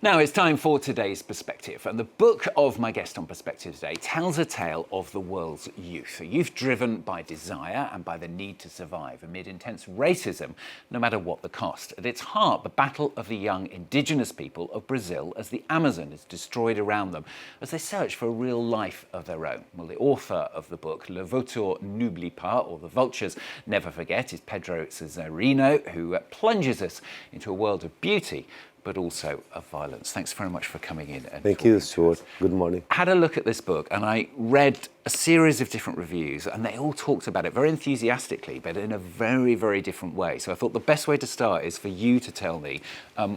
Now it's time for today's perspective, and the book of my guest on Perspective today tells a tale of the world's youth, a youth driven by desire and by the need to survive amid intense racism, no matter what the cost. At its heart, the battle of the young indigenous people of Brazil as the Amazon is destroyed around them, as they search for a real life of their own. Well, the author of the book, Le Vautour n'oublie pas, or The Vultures Never Forget, is Pedro Cesarino, who plunges us into a world of beauty, but also of violence. Thanks very much for coming in. And Thank you, Stuart. Good morning. I had a look at this book and I read a series of different reviews, and they all talked about it very enthusiastically, but in a very, very different way. So I thought the best way to start is for you to tell me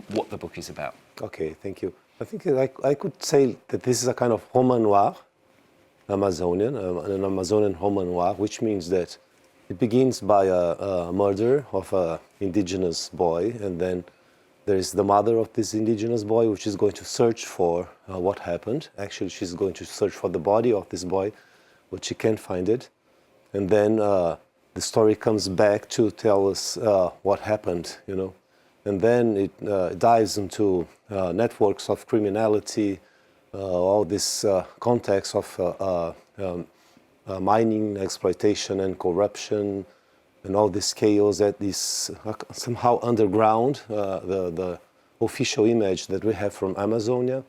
what the book is about. Okay, thank you. I think I could say that this is a kind of roman noir, Amazonian, an Amazonian roman noir, which means that it begins by a murder of an indigenous boy, and then there is the mother of this indigenous boy, which is going to search for what happened. Actually, she's going to search for the body of this boy, but she can't find it. And then the story comes back to tell us what happened, you know. And then it dives into networks of criminality, all this context of mining, exploitation, and corruption, and all this chaos that is somehow underground, the official image that we have from Amazonia.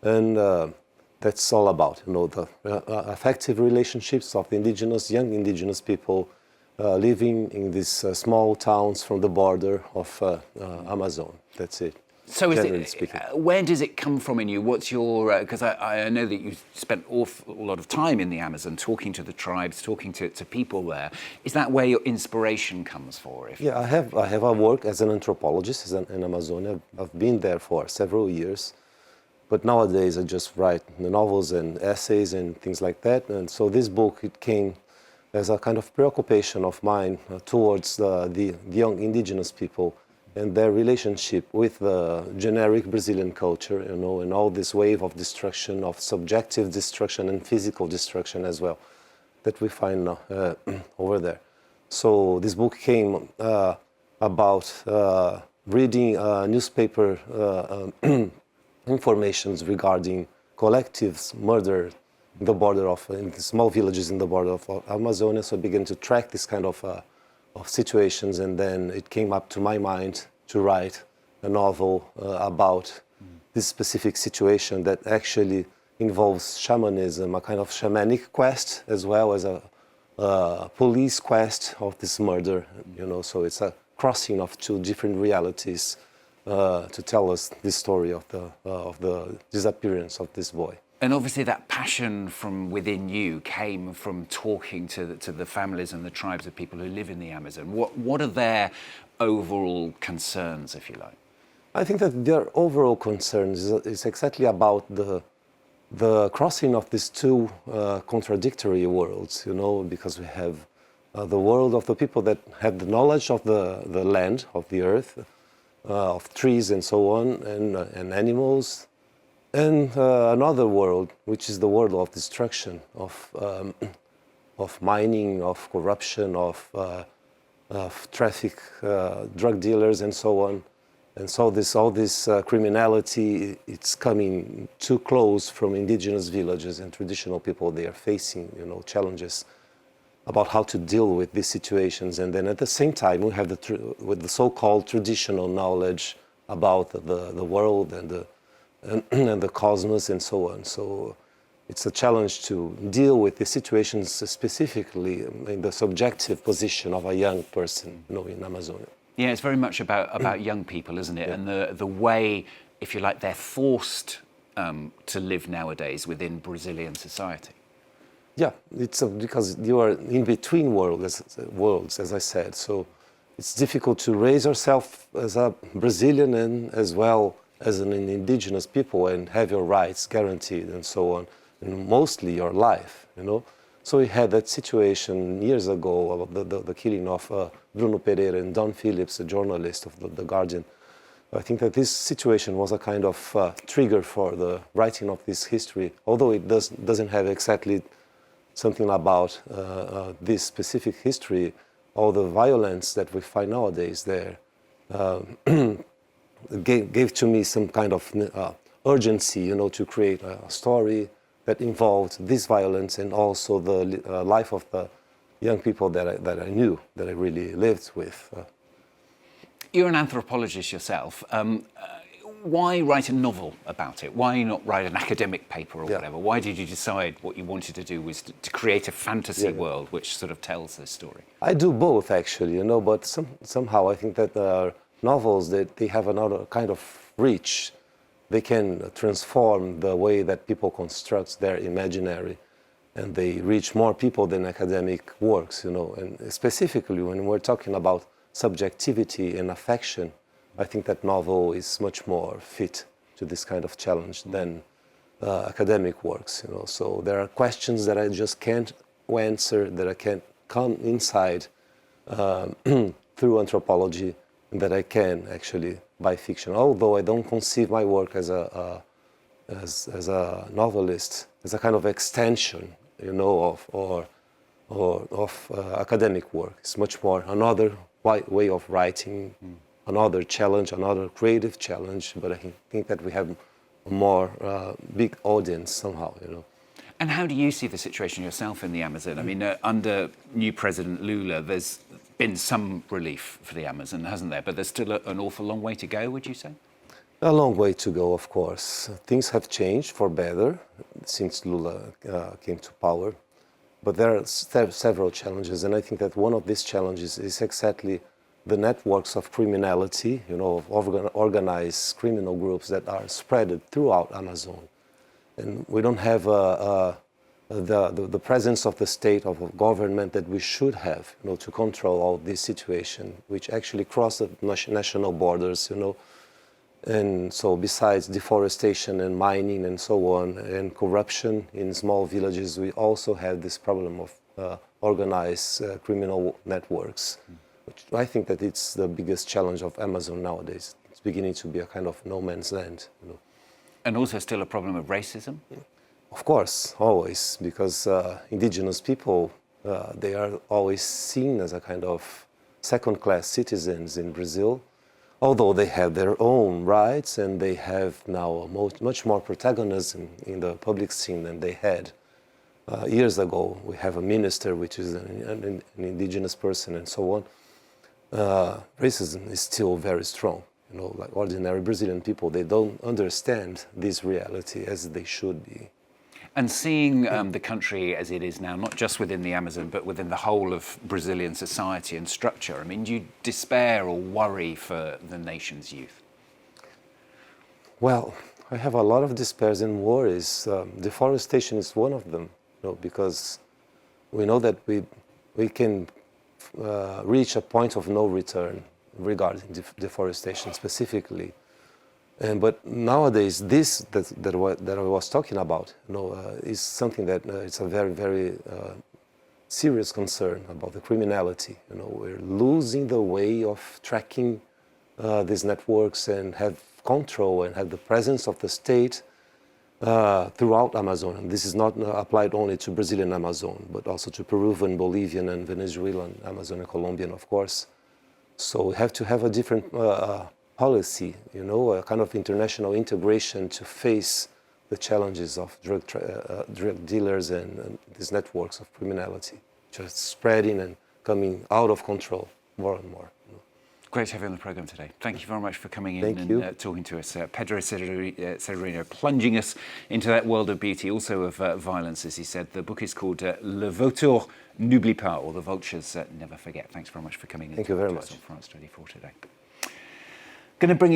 And that's all about, you know, the affective relationships of the young indigenous people living in these small towns from the border of Amazon. That's it. So where does it come from in you? What's your, because I know that you spent an awful lot of time in the Amazon talking to the tribes, talking to people there. Is that where your inspiration comes for? Yeah, I have a work as an anthropologist in Amazonia. I've been there for several years, but nowadays I just write novels and essays and things like that. And so this book, it came as a kind of preoccupation of mine towards the young indigenous people and their relationship with the generic Brazilian culture, you know, and all this wave of destruction, of subjective destruction and physical destruction as well, that we find over there. So this book came about reading newspaper informations regarding collectives murdered in the border in the small villages in the border of Amazonia. So I began to track this kind of situations, and then it came up to my mind to write a novel about this specific situation that actually involves shamanism, a kind of shamanic quest, as well as a police quest of this murder. You know, so it's a crossing of two different realities to tell us this story of the disappearance of this boy. And obviously that passion from within you came from talking to the families and the tribes of people who live in the Amazon. What are their overall concerns, if you like? I think that their overall concerns is exactly about the crossing of these two contradictory worlds, you know, because we have the world of the people that have the knowledge of the land, of the earth, of trees and so on, and animals, and another world, which is the world of destruction, of mining, of corruption, of traffic, drug dealers, and so on. And so all this criminality, it's coming too close from indigenous villages and traditional people. They are facing, you know, challenges about how to deal with these situations. And then at the same time, we have with the so-called traditional knowledge about the world and the cosmos and so on. So it's a challenge to deal with the situations specifically in the subjective position of a young person, you know, in Amazonia. Yeah, it's very much about young people, isn't it? Yeah. And the way, if you like, they're forced to live nowadays within Brazilian society. Yeah, it's because you are in between worlds, as I said. So it's difficult to raise yourself as a Brazilian and as well as an indigenous people and have your rights guaranteed and so on, and mostly your life, you know. So we had that situation years ago about the killing of Bruno Pereira and Don Phillips, a journalist of The Guardian. I think that this situation was a kind of trigger for the writing of this history, although it doesn't have exactly something about this specific history. All the violence that we find nowadays there gave to me some kind of urgency, to create a story that involved this violence and also the life of the young people that I knew, that I really lived with. You're an anthropologist yourself. Why write a novel about it? Why not write an academic paper or whatever? Why did you decide what you wanted to do was to create a fantasy world which sort of tells this story? I do both, actually, but somehow I think that novels, they have another kind of reach. They can transform the way that people construct their imaginary, and they reach more people than academic works, and specifically when we're talking about subjectivity and affection, I think that novel is much more fit to this kind of challenge than academic works, So there are questions that I just can't answer, that I can't come inside through anthropology, and that I can actually by fiction. Although I don't conceive my work as a novelist, as a kind of extension, of academic work. It's much more another way of writing. Another challenge, another creative challenge, but I think that we have a more big audience somehow, And how do you see the situation yourself in the Amazon? I mean, under new President Lula, there's been some relief for the Amazon, hasn't there? But there's still an awful long way to go, would you say? A long way to go, of course. Things have changed for better since Lula came to power, but there are several challenges, and I think that one of these challenges is exactly the networks of criminality, of organized criminal groups that are spread throughout Amazon. And we don't have the presence of the state, of a government that we should have, to control all this situation, which actually cross the national borders, And so besides deforestation and mining and so on, and corruption in small villages, we also have this problem of organized criminal networks. Which I think that it's the biggest challenge of Amazon nowadays. It's beginning to be a kind of no man's land. And also still a problem of racism? Of course, always, because indigenous people, they are always seen as a kind of second-class citizens in Brazil, although they have their own rights and they have now much more protagonism in the public scene than they had years ago. We have a minister which is an indigenous person and so on. Racism is still very strong. Like ordinary Brazilian people, they don't understand this reality as they should be. And seeing the country as it is now, not just within the Amazon, but within the whole of Brazilian society and structure, I mean, do you despair or worry for the nation's youth? Well, I have a lot of despairs and worries. Deforestation is one of them, because we know that we can reach a point of no return regarding deforestation specifically. But nowadays, this that I was talking about, is something that it's a very, very serious concern about the criminality. We're losing the way of tracking these networks and have control and have the presence of the state throughout Amazon. And this is not applied only to Brazilian Amazon, but also to Peruvian, Bolivian, and Venezuelan Amazon, and Colombian, of course. So we have to have a different policy, a kind of international integration to face the challenges of drug dealers and these networks of criminality, just spreading and coming out of control more and more. Great to have you on the programme today. Thank you very much for coming in and talking to us. Pedro Cesarino, plunging us into that world of beauty, also of violence, as he said. The book is called Le Vautour n'oublie pas, or The Vultures Never Forget. Thanks very much for coming in. Thank you very much. On France 24 today. Going to bring